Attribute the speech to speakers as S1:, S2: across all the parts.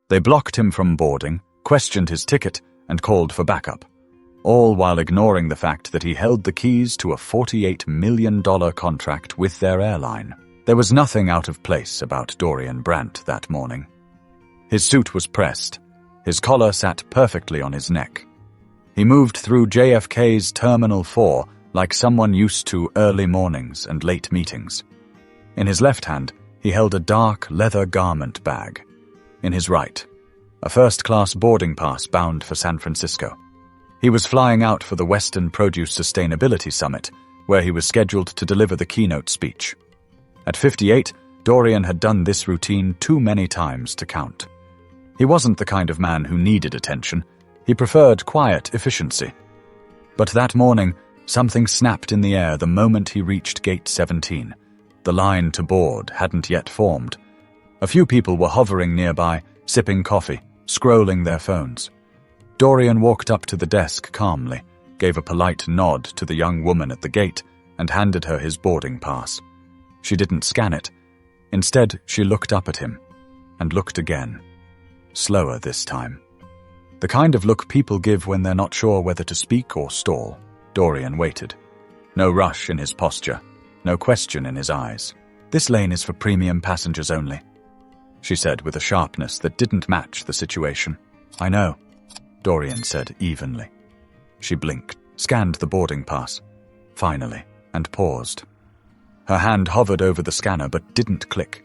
S1: They blocked him from boarding, questioned his ticket, and called for backup, all while ignoring the fact that he held the keys to a $48 million contract with their airline. There was nothing out of place about Dorian Brandt that morning. His suit was pressed. His collar sat perfectly on his neck. He moved through JFK's Terminal 4 like someone used to early mornings and late meetings. In his left hand, he held a dark leather garment bag. In his right, a first-class boarding pass bound for San Francisco. He was flying out for the Western Produce Sustainability Summit, where he was scheduled to deliver the keynote speech. At 58, Dorian had done this routine too many times to count. He wasn't the kind of man who needed attention. He preferred quiet efficiency. But that morning, something snapped in the air the moment he reached Gate 17. The line to board hadn't yet formed. A few people were hovering nearby, sipping coffee, scrolling their phones. Dorian walked up to the desk calmly, gave a polite nod to the young woman at the gate, and handed her his boarding pass. She didn't scan it. Instead, she looked up at him, and looked again. Slower this time. The kind of look people give when they're not sure whether to speak or stall. Dorian waited. No rush in his posture, no question in his eyes. "This lane is for premium passengers only," she said with a sharpness that didn't match the situation. "I know," Dorian said evenly. She blinked, scanned the boarding pass, finally, and paused. Her hand hovered over the scanner but didn't click.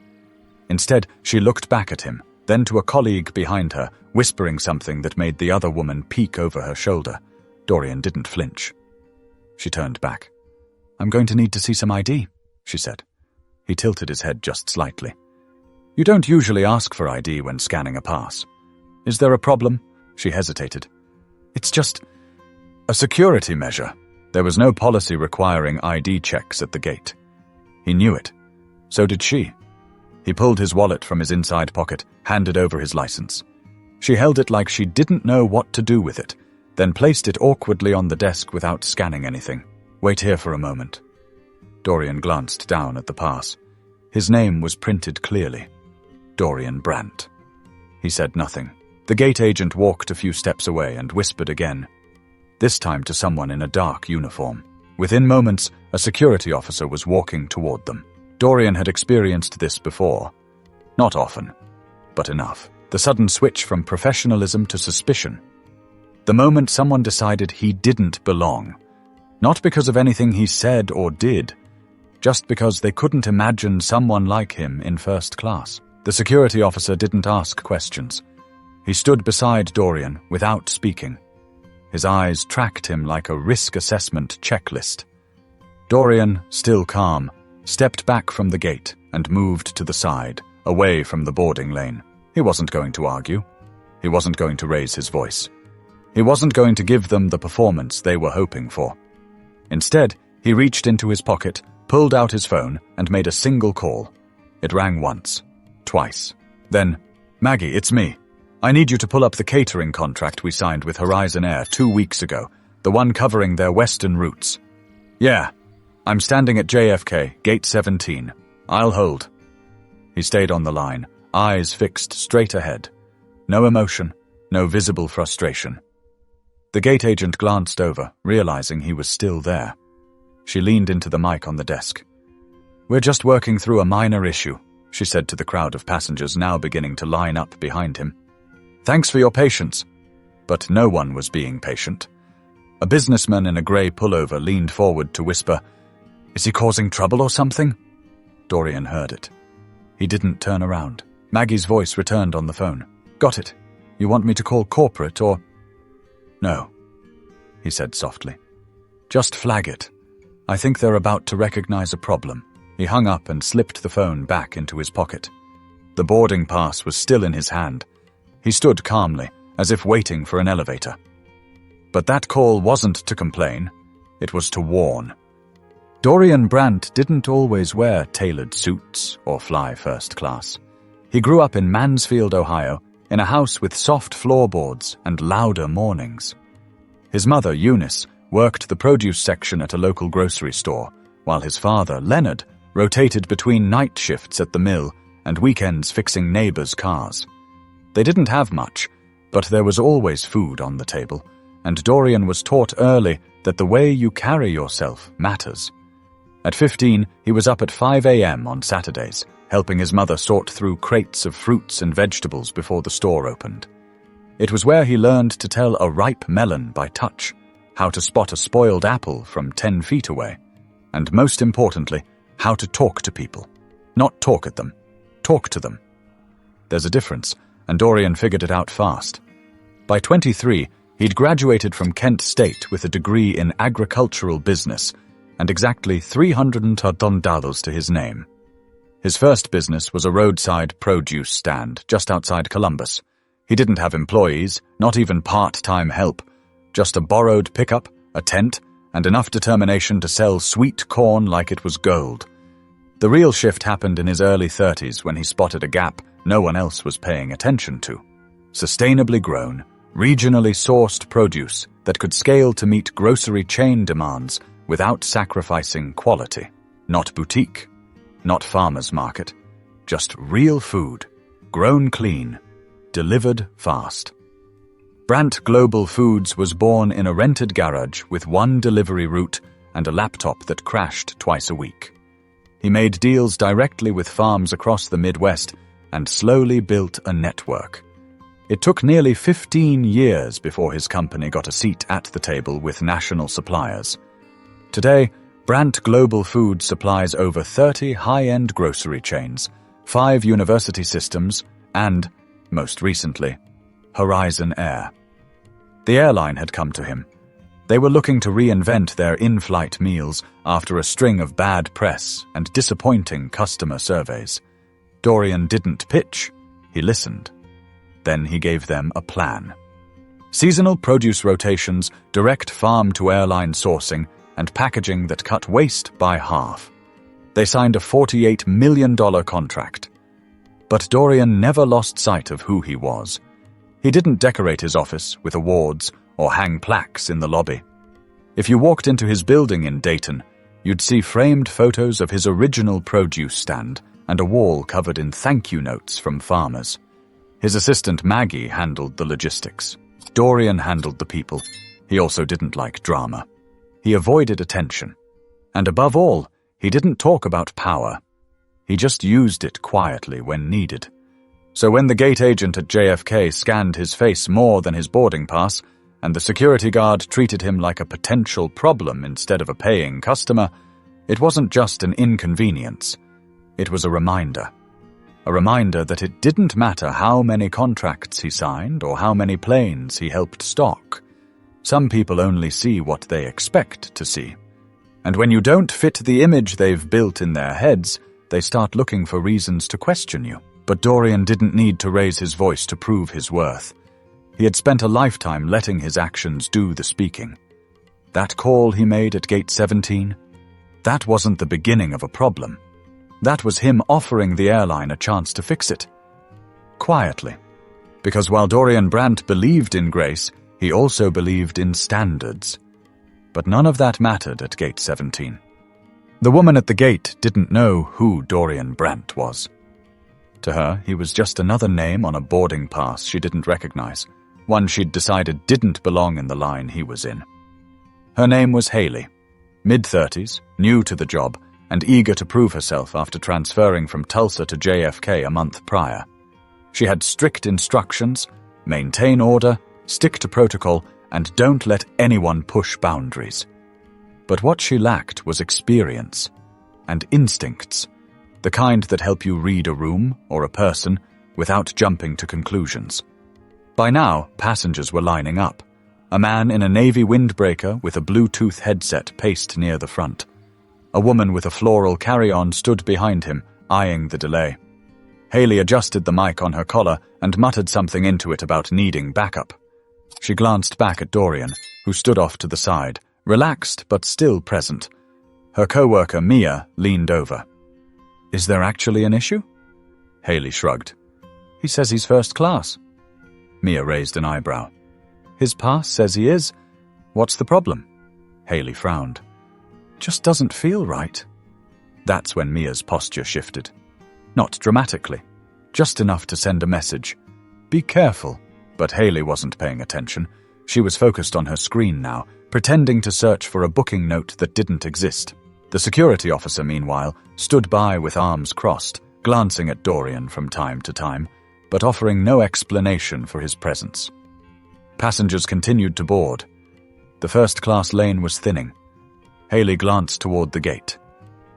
S1: Instead, she looked back at him, then to a colleague behind her, whispering something that made the other woman peek over her shoulder. Dorian didn't flinch. She turned back. "I'm going to need to see some ID," she said. He tilted his head just slightly. "You don't usually ask for ID when scanning a pass. Is there a problem?" She hesitated. "It's just a security measure." There was no policy requiring ID checks at the gate. He knew it. So did she. He pulled his wallet from his inside pocket, handed over his license. She held it like she didn't know what to do with it, then placed it awkwardly on the desk without scanning anything. "Wait here for a moment." Dorian glanced down at the pass. His name was printed clearly. Dorian Brandt. He said nothing. The gate agent walked a few steps away and whispered again, this time to someone in a dark uniform. Within moments, a security officer was walking toward them. Dorian had experienced this before. Not often, but enough. The sudden switch from professionalism to suspicion. The moment someone decided he didn't belong. Not because of anything he said or did, just because they couldn't imagine someone like him in first class. The security officer didn't ask questions. He stood beside Dorian without speaking. His eyes tracked him like a risk assessment checklist. Dorian, still calm, stepped back from the gate and moved to the side, away from the boarding lane. He wasn't going to argue. He wasn't going to raise his voice. He wasn't going to give them the performance they were hoping for. Instead, he reached into his pocket, pulled out his phone, and made a single call. It rang once, twice. Then, "Maggie, it's me. I need you to pull up the catering contract we signed with Horizon Air 2 weeks ago, the one covering their western routes." "Yeah, I'm standing at JFK, Gate 17. I'll hold." He stayed on the line, eyes fixed straight ahead. No emotion, no visible frustration. The gate agent glanced over, realizing he was still there. She leaned into the mic on the desk. "We're just working through a minor issue," she said to the crowd of passengers now beginning to line up behind him. "Thanks for your patience." But no one was being patient. A businessman in a grey pullover leaned forward to whisper, "Is he causing trouble or something?" Dorian heard it. He didn't turn around. Maggie's voice returned on the phone. "Got it. You want me to call corporate or—" "No," he said softly. "Just flag it. I think they're about to recognize a problem." He hung up and slipped the phone back into his pocket. The boarding pass was still in his hand. He stood calmly, as if waiting for an elevator. But that call wasn't to complain. It was to warn. Dorian Brandt didn't always wear tailored suits or fly first class. He grew up in Mansfield, Ohio, in a house with soft floorboards and louder mornings. His mother, Eunice, worked the produce section at a local grocery store, while his father, Leonard, rotated between night shifts at the mill and weekends fixing neighbors' cars. They didn't have much, but there was always food on the table, and Dorian was taught early that the way you carry yourself matters. At 15, he was up at 5 a.m. on Saturdays, helping his mother sort through crates of fruits and vegetables before the store opened. It was where he learned to tell a ripe melon by touch, how to spot a spoiled apple from 10 feet away, and most importantly, how to talk to people. Not talk at them, talk to them. There's a difference, and Dorian figured it out fast. By 23, he'd graduated from Kent State with a degree in agricultural business and exactly $300 to his name. His first business was a roadside produce stand just outside Columbus. He didn't have employees, not even part-time help, just a borrowed pickup, a tent, and enough determination to sell sweet corn like it was gold. The real shift happened in his early 30s when he spotted a gap no one else was paying attention to. Sustainably grown, regionally sourced produce that could scale to meet grocery chain demands without sacrificing quality. Not boutique, not farmer's market, just real food, grown clean, delivered fast. Brandt Global Foods was born in a rented garage with one delivery route and a laptop that crashed twice a week. He made deals directly with farms across the Midwest and slowly built a network. It took nearly 15 years before his company got a seat at the table with national suppliers. Today, Brandt Global Foods supplies over 30 high-end grocery chains, 5 university systems, and, most recently, Horizon Air. The airline had come to him. They were looking to reinvent their in-flight meals after a string of bad press and disappointing customer surveys. Dorian didn't pitch, he listened. Then he gave them a plan. Seasonal produce rotations, direct farm-to-airline sourcing, and packaging that cut waste by half. They signed a $48 million contract. But Dorian never lost sight of who he was. He didn't decorate his office with awards or hang plaques in the lobby. If you walked into his building in Dayton, you'd see framed photos of his original produce stand and a wall covered in thank you notes from farmers. His assistant Maggie handled the logistics. Dorian handled the people. He also didn't like drama. He avoided attention. And above all, he didn't talk about power. He just used it quietly when needed. So when the gate agent at JFK scanned his face more than his boarding pass, and the security guard treated him like a potential problem instead of a paying customer, it wasn't just an inconvenience. It was a reminder. A reminder that it didn't matter how many contracts he signed or how many planes he helped stock. Some people only see what they expect to see. And when you don't fit the image they've built in their heads, they start looking for reasons to question you. But Dorian didn't need to raise his voice to prove his worth. He had spent a lifetime letting his actions do the speaking. That call he made at Gate 17, that wasn't the beginning of a problem. That was him offering the airline a chance to fix it. Quietly. Because while Dorian Brandt believed in grace, he also believed in standards. But none of that mattered at Gate 17. The woman at the gate didn't know who Dorian Brandt was. To her, he was just another name on a boarding pass she didn't recognize, one she'd decided didn't belong in the line he was in. Her name was Haley, mid-30s, new to the job, and eager to prove herself after transferring from Tulsa to JFK a month prior. She had strict instructions: maintain order, stick to protocol, and don't let anyone push boundaries. But what she lacked was experience and instincts, the kind that help you read a room or a person without jumping to conclusions. By now, passengers were lining up. A man in a navy windbreaker with a Bluetooth headset paced near the front. A woman with a floral carry-on stood behind him, eyeing the delay. Haley adjusted the mic on her collar and muttered something into it about needing backup. She glanced back at Dorian, who stood off to the side, relaxed but still present. Her co-worker, Mia, leaned over. "Is there actually an issue?" Haley shrugged. "He says he's first class." Mia raised an eyebrow. "His pass says he is. What's the problem?" Haley frowned. "Just doesn't feel right." That's when Mia's posture shifted. Not dramatically, just enough to send a message. Be careful. But Haley wasn't paying attention. She was focused on her screen now, pretending to search for a booking note that didn't exist. The security officer, meanwhile, stood by with arms crossed, glancing at Dorian from time to time, but offering no explanation for his presence. Passengers continued to board. The first-class lane was thinning. Haley glanced toward the gate.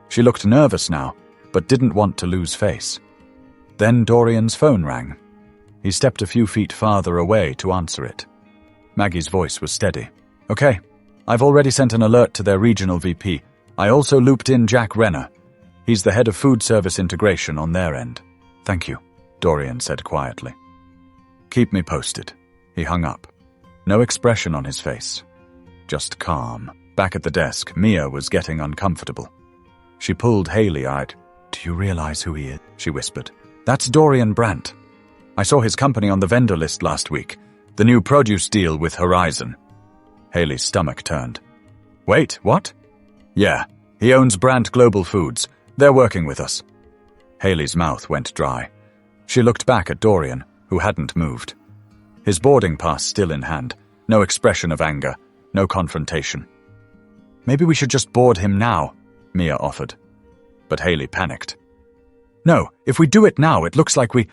S1: She looked nervous now, but didn't want to lose face. Then Dorian's phone rang. He stepped a few feet farther away to answer it. Maggie's voice was steady. "Okay, I've already sent an alert to their regional VP. I also looped in Jack Renner. He's the head of food service integration on their end." "Thank you," Dorian said quietly. "Keep me posted." He hung up. No expression on his face. Just calm. Back at the desk, Mia was getting uncomfortable. She pulled Haley out. "Do you realize who he is?" she whispered. "That's Dorian Brandt. I saw his company on the vendor list last week. The new produce deal with Horizon." Haley's stomach turned. "Wait, what?" "Yeah, he owns Brandt Global Foods. They're working with us." Haley's mouth went dry. She looked back at Dorian, who hadn't moved. His boarding pass still in hand. No expression of anger, no confrontation. "Maybe we should just board him now," Mia offered. But Haley panicked. "No, if we do it now, it looks like we—"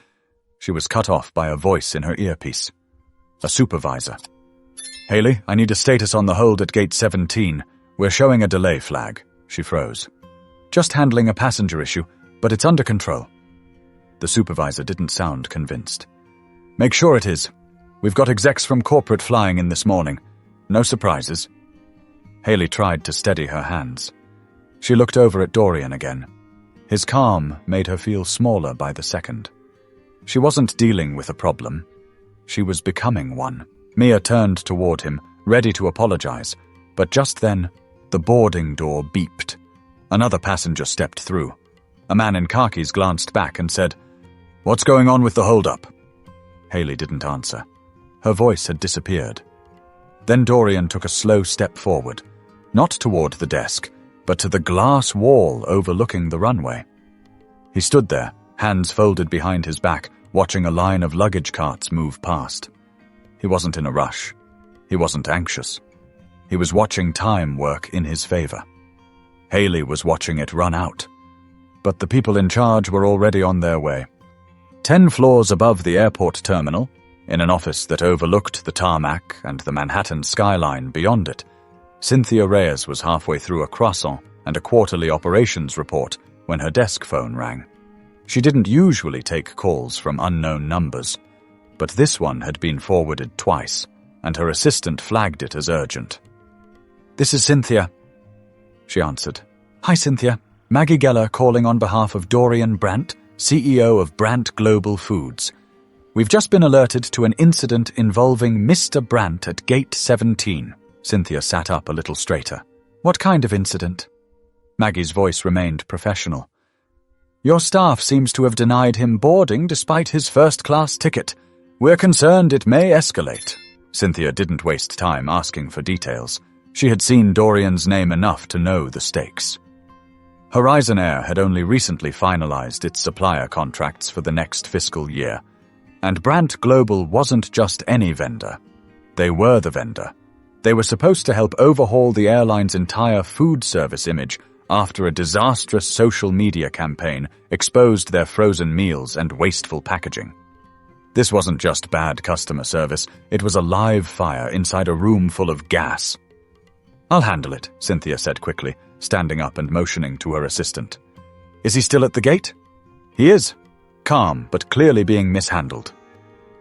S1: She was cut off by a voice in her earpiece. A supervisor. "Haley, I need a status on the hold at gate 17. We're showing a delay flag." She froze. "Just handling a passenger issue, but it's under control." The supervisor didn't sound convinced. "Make sure it is. We've got execs from corporate flying in this morning. No surprises." Haley tried to steady her hands. She looked over at Dorian again. His calm made her feel smaller by the second. She wasn't dealing with a problem. She was becoming one. Mia turned toward him, ready to apologize, but just then, the boarding door beeped. Another passenger stepped through. A man in khakis glanced back and said, "What's going on with the hold-up?" Haley didn't answer. Her voice had disappeared. Then Dorian took a slow step forward, not toward the desk, but to the glass wall overlooking the runway. He stood there, hands folded behind his back, watching a line of luggage carts move past. He wasn't in a rush. He wasn't anxious. He was watching time work in his favor. Haley was watching it run out. But the people in charge were already on their way. 10 floors above the airport terminal, in an office that overlooked the tarmac and the Manhattan skyline beyond it, Cynthia Reyes was halfway through a croissant and a quarterly operations report when her desk phone rang. She didn't usually take calls from unknown numbers, but this one had been forwarded twice, and her assistant flagged it as urgent. "This is Cynthia," she answered. "Hi, Cynthia. Maggie Geller calling on behalf of Dorian Brandt, CEO of Brandt Global Foods. We've just been alerted to an incident involving Mr. Brandt at Gate 17. Cynthia sat up a little straighter. "What kind of incident?" Maggie's voice remained professional. "Your staff seems to have denied him boarding despite his first-class ticket. We're concerned it may escalate." Cynthia didn't waste time asking for details. She had seen Dorian's name enough to know the stakes. Horizon Air had only recently finalized its supplier contracts for the next fiscal year, and Brandt Global wasn't just any vendor. They were the vendor. They were supposed to help overhaul the airline's entire food service image after a disastrous social media campaign exposed their frozen meals and wasteful packaging. This wasn't just bad customer service, it was a live fire inside a room full of gas. "I'll handle it," Cynthia said quickly, standing up and motioning to her assistant. "Is he still at the gate?" "He is. Calm, but clearly being mishandled."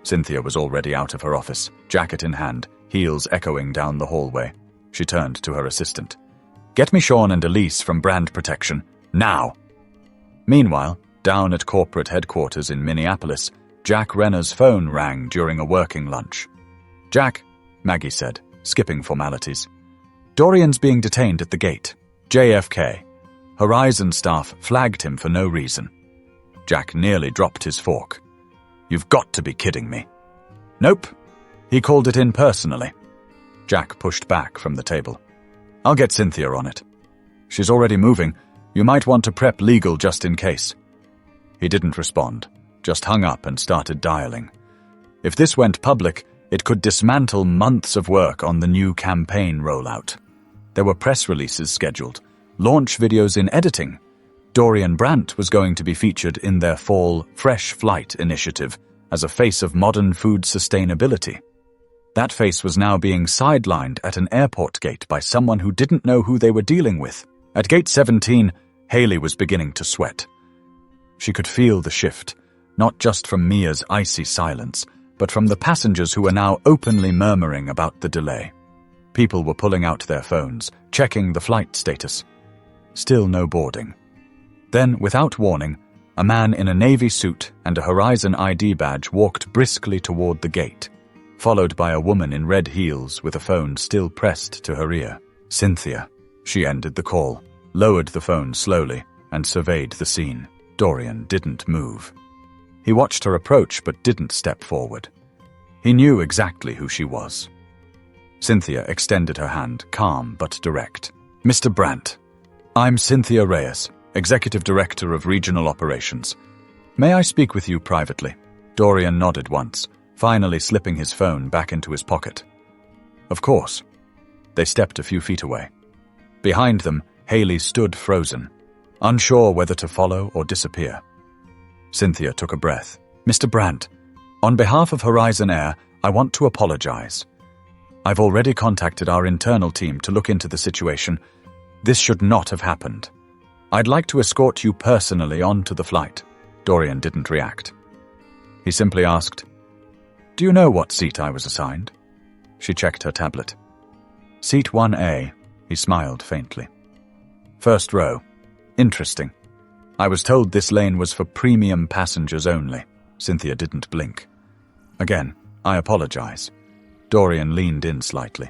S1: Cynthia was already out of her office, jacket in hand, heels echoing down the hallway. She turned to her assistant. "Get me Sean and Elise from Brand Protection, now!" Meanwhile, down at corporate headquarters in Minneapolis, Jack Renner's phone rang during a working lunch. "Jack," Maggie said, skipping formalities. "Dorian's being detained at the gate. JFK. Horizon staff flagged him for no reason." Jack nearly dropped his fork. "You've got to be kidding me." "Nope. He called it in personally." Jack pushed back from the table. "I'll get Cynthia on it. She's already moving. You might want to prep legal just in case." He didn't respond, just hung up and started dialing. If this went public, it could dismantle months of work on the new campaign rollout. There were press releases scheduled, launch videos in editing. Dorian Brandt was going to be featured in their fall Fresh Flight initiative as a face of modern food sustainability. That face was now being sidelined at an airport gate by someone who didn't know who they were dealing with. At gate 17, Haley was beginning to sweat. She could feel the shift, not just from Mia's icy silence, but from the passengers who were now openly murmuring about the delay. People were pulling out their phones, checking the flight status. Still no boarding. Then, without warning, a man in a navy suit and a Horizon ID badge walked briskly toward the gate, followed by a woman in red heels with a phone still pressed to her ear. Cynthia. She ended the call, lowered the phone slowly, and surveyed the scene. Dorian didn't move. He watched her approach but didn't step forward. He knew exactly who she was. Cynthia extended her hand, calm but direct. Mr. Brandt, I'm Cynthia Reyes, Executive Director of Regional Operations. May I speak with you privately? Dorian nodded once, finally slipping his phone back into his pocket. Of course. They stepped a few feet away. Behind them, Haley stood frozen, unsure whether to follow or disappear. Cynthia took a breath. Mr. Brandt, on behalf of Horizon Air, I want to apologize. I've already contacted our internal team to look into the situation. This should not have happened. I'd like to escort you personally onto the flight. Dorian didn't react. He simply asked, Do you know what seat I was assigned? She checked her tablet. Seat 1A, he smiled faintly. First row. Interesting. I was told this lane was for premium passengers only. Cynthia didn't blink. Again, I apologize. Dorian leaned in slightly.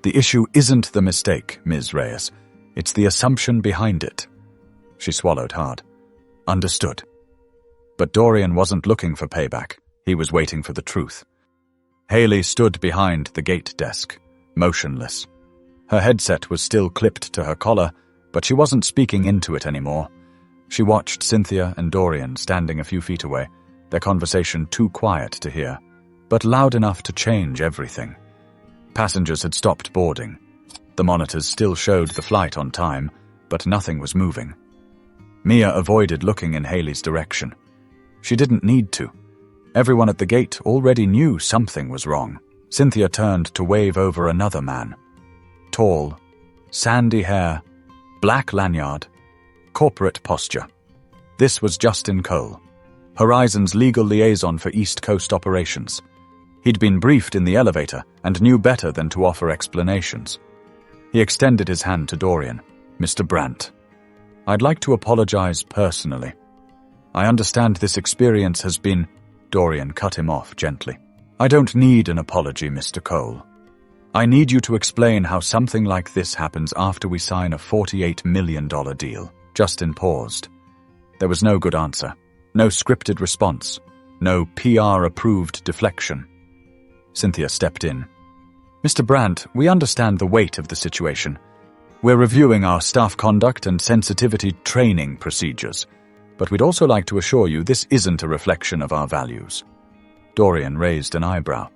S1: The issue isn't the mistake, Ms. Reyes. It's the assumption behind it. She swallowed hard. Understood. But Dorian wasn't looking for payback. He was waiting for the truth. Haley stood behind the gate desk, motionless. Her headset was still clipped to her collar, but she wasn't speaking into it anymore. She watched Cynthia and Dorian standing a few feet away, their conversation too quiet to hear, but loud enough to change everything. Passengers had stopped boarding. The monitors still showed the flight on time, but nothing was moving. Mia avoided looking in Haley's direction. She didn't need to. Everyone at the gate already knew something was wrong. Cynthia turned to wave over another man. Tall, sandy hair, black lanyard, corporate posture. This was Justin Cole, Horizon's legal liaison for East Coast operations. He'd been briefed in the elevator and knew better than to offer explanations. He extended his hand to Dorian. Mr. Brandt, I'd like to apologize personally. I understand this experience has been... Dorian cut him off gently. I don't need an apology, Mr. Cole. I need you to explain how something like this happens after we sign a $48 million deal. Justin paused. There was no good answer, no scripted response, no PR-approved deflection. Cynthia stepped in. Mr. Brandt, we understand the weight of the situation. We're reviewing our staff conduct and sensitivity training procedures, but we'd also like to assure you this isn't a reflection of our values. Dorian raised an eyebrow.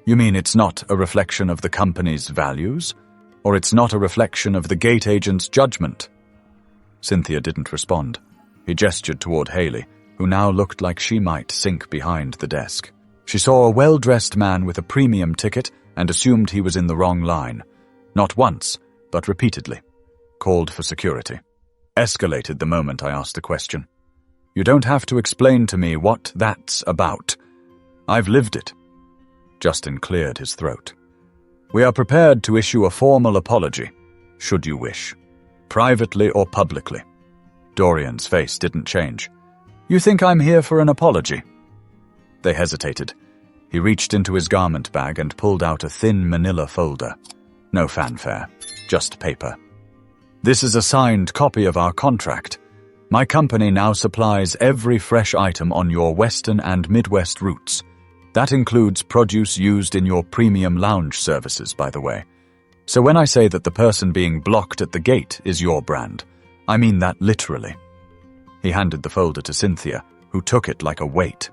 S1: You mean it's not a reflection of the company's values? Or it's not a reflection of the gate agent's judgment? Cynthia didn't respond. He gestured toward Haley, who now looked like she might sink behind the desk. She saw a well-dressed man with a premium ticket and assumed he was in the wrong line. Not once, but repeatedly. Called for security. Escalated the moment I asked a question. You don't have to explain to me what that's about. I've lived it. Justin cleared his throat. We are prepared to issue a formal apology, should you wish. Privately or publicly. Dorian's face didn't change. You think I'm here for an apology? They hesitated. He reached into his garment bag and pulled out a thin manila folder. No fanfare, just paper. This is a signed copy of our contract. My company now supplies every fresh item on your Western and Midwest routes. That includes produce used in your premium lounge services, by the way. So when I say that the person being blocked at the gate is your brand, I mean that literally. He handed the folder to Cynthia, who took it like a weight.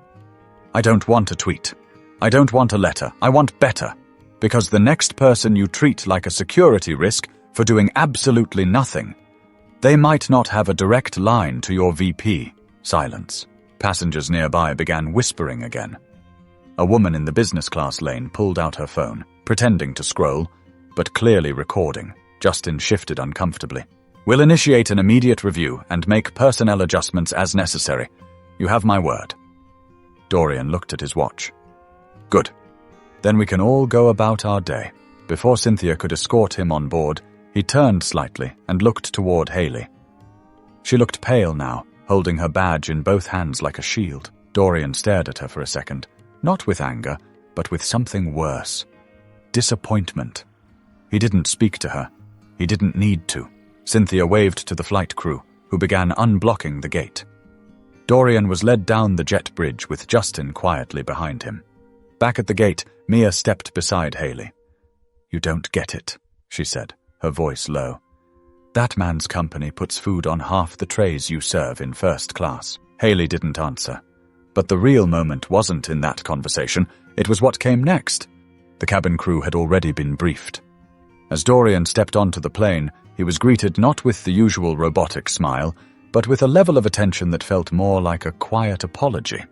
S1: I don't want a tweet. I don't want a letter. I want better. Because the next person you treat like a security risk for doing absolutely nothing, they might not have a direct line to your VP. Silence. Passengers nearby began whispering again. A woman in the business class lane pulled out her phone, pretending to scroll, but clearly recording. Justin shifted uncomfortably. We'll initiate an immediate review and make personnel adjustments as necessary. You have my word. Dorian looked at his watch. Good. Then we can all go about our day. Before Cynthia could escort him on board, he turned slightly and looked toward Haley. She looked pale now, holding her badge in both hands like a shield. Dorian stared at her for a second, not with anger, but with something worse. Disappointment. He didn't speak to her. He didn't need to. Cynthia waved to the flight crew, who began unblocking the gate. Dorian was led down the jet bridge with Justin quietly behind him. Back at the gate, Mia stepped beside Haley. You don't get it, she said, her voice low. That man's company puts food on half the trays you serve in first class. Haley didn't answer. But the real moment wasn't in that conversation, it was what came next. The cabin crew had already been briefed. As Dorian stepped onto the plane, he was greeted not with the usual robotic smile, but with a level of attention that felt more like a quiet apology.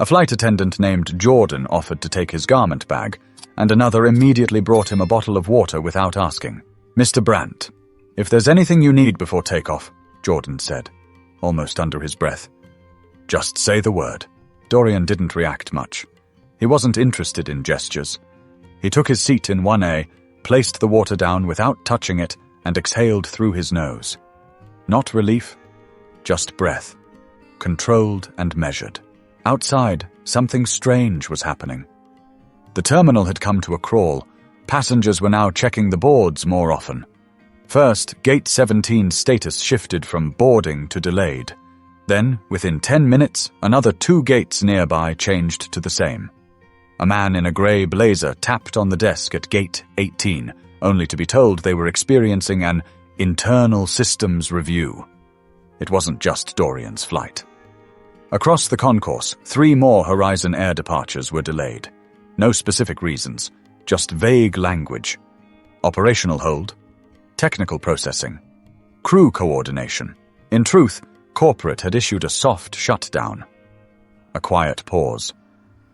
S1: A flight attendant named Jordan offered to take his garment bag, and another immediately brought him a bottle of water without asking. Mr. Brandt, if there's anything you need before takeoff, Jordan said, almost under his breath. Just say the word. Dorian didn't react much. He wasn't interested in gestures. He took his seat in 1A, placed the water down without touching it, and exhaled through his nose. Not relief, just breath. Controlled and measured. Outside, something strange was happening. The terminal had come to a crawl. Passengers were now checking the boards more often. First, Gate 17's status shifted from boarding to delayed. Then, within 10 minutes, another 2 gates nearby changed to the same. A man in a grey blazer tapped on the desk at Gate 18, only to be told they were experiencing an internal systems review. It wasn't just Dorian's flight. Across the concourse, 3 more Horizon Air departures were delayed. No specific reasons, just vague language. Operational hold, technical processing, crew coordination. In truth, corporate had issued a soft shutdown. A quiet pause.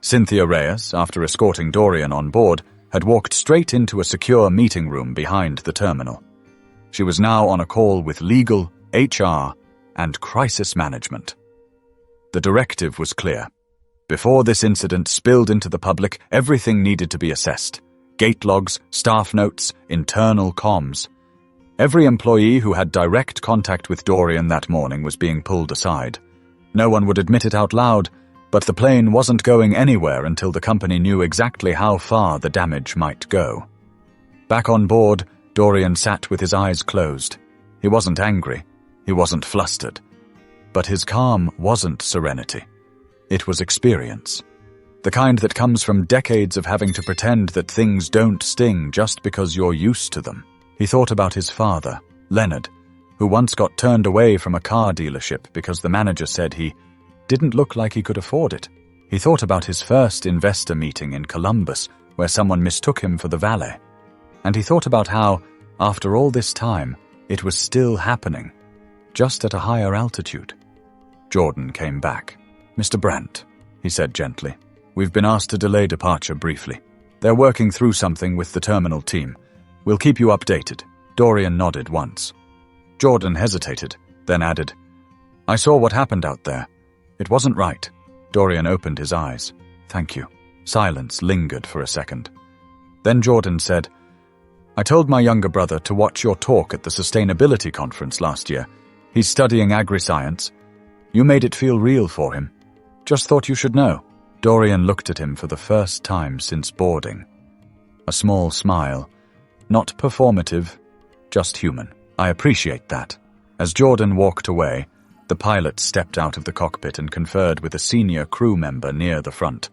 S1: Cynthia Reyes, after escorting Dorian on board, had walked straight into a secure meeting room behind the terminal. She was now on a call with legal, HR, and crisis management. The directive was clear. Before this incident spilled into the public, everything needed to be assessed. Gate logs, staff notes, internal comms. Every employee who had direct contact with Dorian that morning was being pulled aside. No one would admit it out loud, but the plane wasn't going anywhere until the company knew exactly how far the damage might go. Back on board, Dorian sat with his eyes closed. He wasn't angry. He wasn't flustered. But his calm wasn't serenity. It was experience. The kind that comes from decades of having to pretend that things don't sting just because you're used to them. He thought about his father, Leonard, who once got turned away from a car dealership because the manager said he didn't look like he could afford it. He thought about his first investor meeting in Columbus, where someone mistook him for the valet. And he thought about how, after all this time, it was still happening, just at a higher altitude. Jordan came back. Mr. Brandt, he said gently, we've been asked to delay departure briefly. They're working through something with the terminal team. We'll keep you updated. Dorian nodded once. Jordan hesitated, then added, I saw what happened out there. It wasn't right. Dorian opened his eyes. Thank you. Silence lingered for a second. Then Jordan said, I told my younger brother to watch your talk at the sustainability conference last year. He's studying agri-science. You made it feel real for him. Just thought you should know. Dorian looked at him for the first time since boarding. A small smile. Not performative, just human. I appreciate that. As Jordan walked away, the pilot stepped out of the cockpit and conferred with a senior crew member near the front.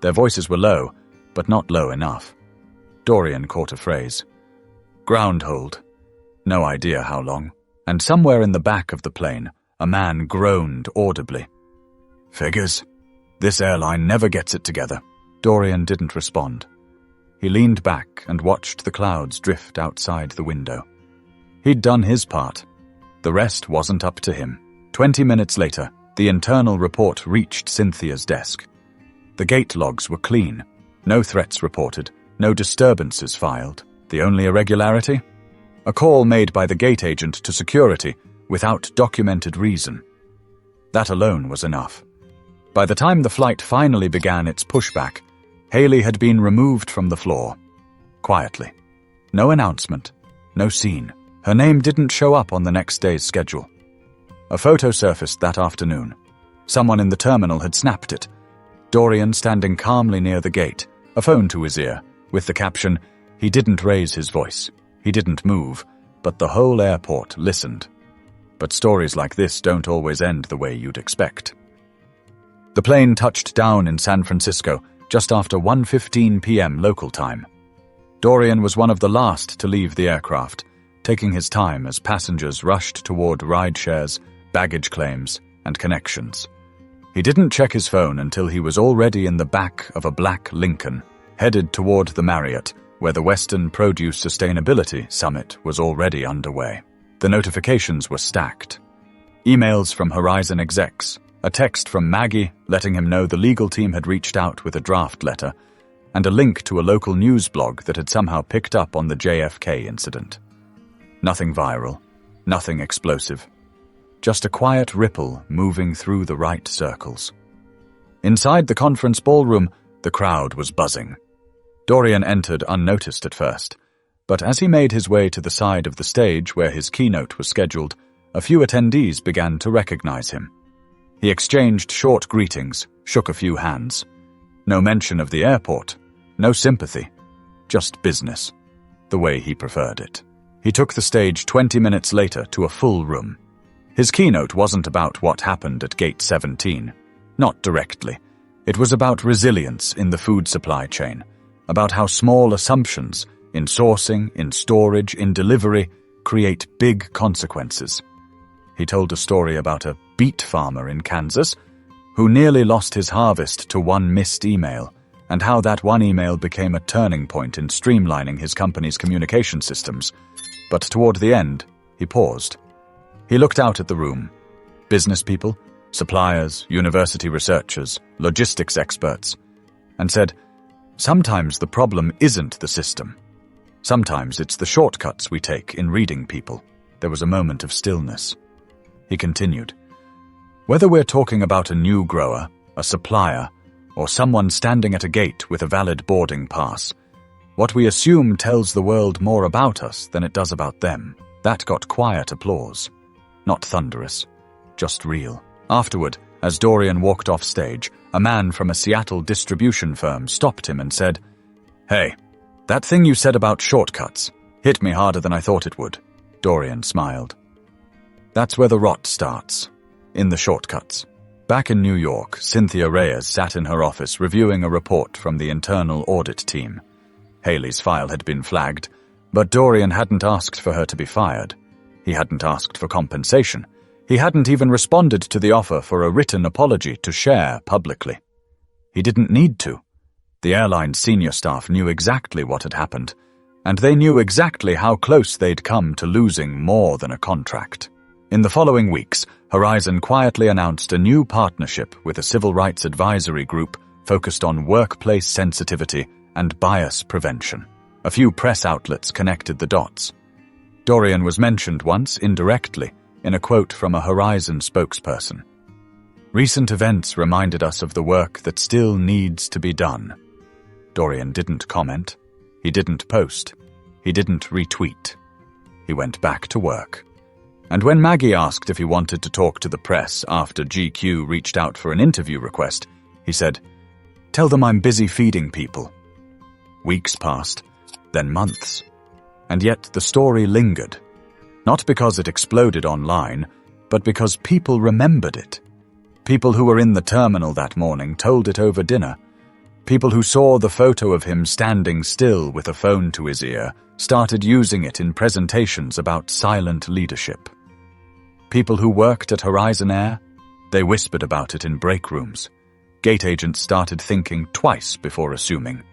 S1: Their voices were low, but not low enough. Dorian caught a phrase. Ground hold. No idea how long. And somewhere in the back of the plane, a man groaned audibly. Figures. This airline never gets it together. Dorian didn't respond. He leaned back and watched the clouds drift outside the window. He'd done his part. The rest wasn't up to him. 20 minutes later, the internal report reached Cynthia's desk. The gate logs were clean. No threats reported, no disturbances filed. The only irregularity? A call made by the gate agent to security without documented reason. That alone was enough. By the time the flight finally began its pushback, Haley had been removed from the floor. Quietly. No announcement. No scene. Her name didn't show up on the next day's schedule. A photo surfaced that afternoon. Someone in the terminal had snapped it. Dorian standing calmly near the gate, a phone to his ear, with the caption, "He didn't raise his voice. He didn't move, but the whole airport listened." But stories like this don't always end the way you'd expect. The plane touched down in San Francisco just after 1:15 p.m. local time. Dorian was one of the last to leave the aircraft, taking his time as passengers rushed toward ride-shares, baggage claims, and connections. He didn't check his phone until he was already in the back of a black Lincoln, headed toward the Marriott, where the Western Produce Sustainability Summit was already underway. The notifications were stacked. Emails from Horizon execs, a text from Maggie letting him know the legal team had reached out with a draft letter, and a link to a local news blog that had somehow picked up on the JFK incident. Nothing viral, nothing explosive. Just a quiet ripple moving through the right circles. Inside the conference ballroom, the crowd was buzzing. Dorian entered unnoticed at first, but as he made his way to the side of the stage where his keynote was scheduled, a few attendees began to recognize him. He exchanged short greetings, shook a few hands. No mention of the airport, no sympathy, just business, the way he preferred it. He took the stage 20 minutes later to a full room. His keynote wasn't about what happened at Gate 17, not directly. It was about resilience in the food supply chain, about how small assumptions in sourcing, in storage, in delivery create big consequences. He told a story about a beet farmer in Kansas who nearly lost his harvest to one missed email, and how that one email became a turning point in streamlining his company's communication systems. But toward the end, he paused. He looked out at the room. Business people, suppliers, university researchers, logistics experts, and said, "Sometimes the problem isn't the system. Sometimes it's the shortcuts we take in reading people." There was a moment of stillness. He continued, "Whether we're talking about a new grower, a supplier, or someone standing at a gate with a valid boarding pass, what we assume tells the world more about us than it does about them." That got quiet applause. Not thunderous, just real. Afterward, as Dorian walked off stage, a man from a Seattle distribution firm stopped him and said, "Hey, that thing you said about shortcuts hit me harder than I thought it would." Dorian smiled. That's where the rot starts, in the shortcuts. Back in New York, Cynthia Reyes sat in her office reviewing a report from the internal audit team. Haley's file had been flagged, but Dorian hadn't asked for her to be fired. He hadn't asked for compensation. He hadn't even responded to the offer for a written apology to share publicly. He didn't need to. The airline's senior staff knew exactly what had happened, and they knew exactly how close they'd come to losing more than a contract. In the following weeks, Horizon quietly announced a new partnership with a civil rights advisory group focused on workplace sensitivity and bias prevention. A few press outlets connected the dots. Dorian was mentioned once, indirectly, in a quote from a Horizon spokesperson. "Recent events reminded us of the work that still needs to be done." Dorian didn't comment. He didn't post. He didn't retweet. He went back to work. And when Maggie asked if he wanted to talk to the press after GQ reached out for an interview request, he said, "Tell them I'm busy feeding people." Weeks passed, then months. And yet the story lingered. Not because it exploded online, but because people remembered it. People who were in the terminal that morning told it over dinner. People who saw the photo of him standing still with a phone to his ear started using it in presentations about silent leadership. People who worked at Horizon Air, they whispered about it in break rooms. Gate agent started thinking twice before assuming.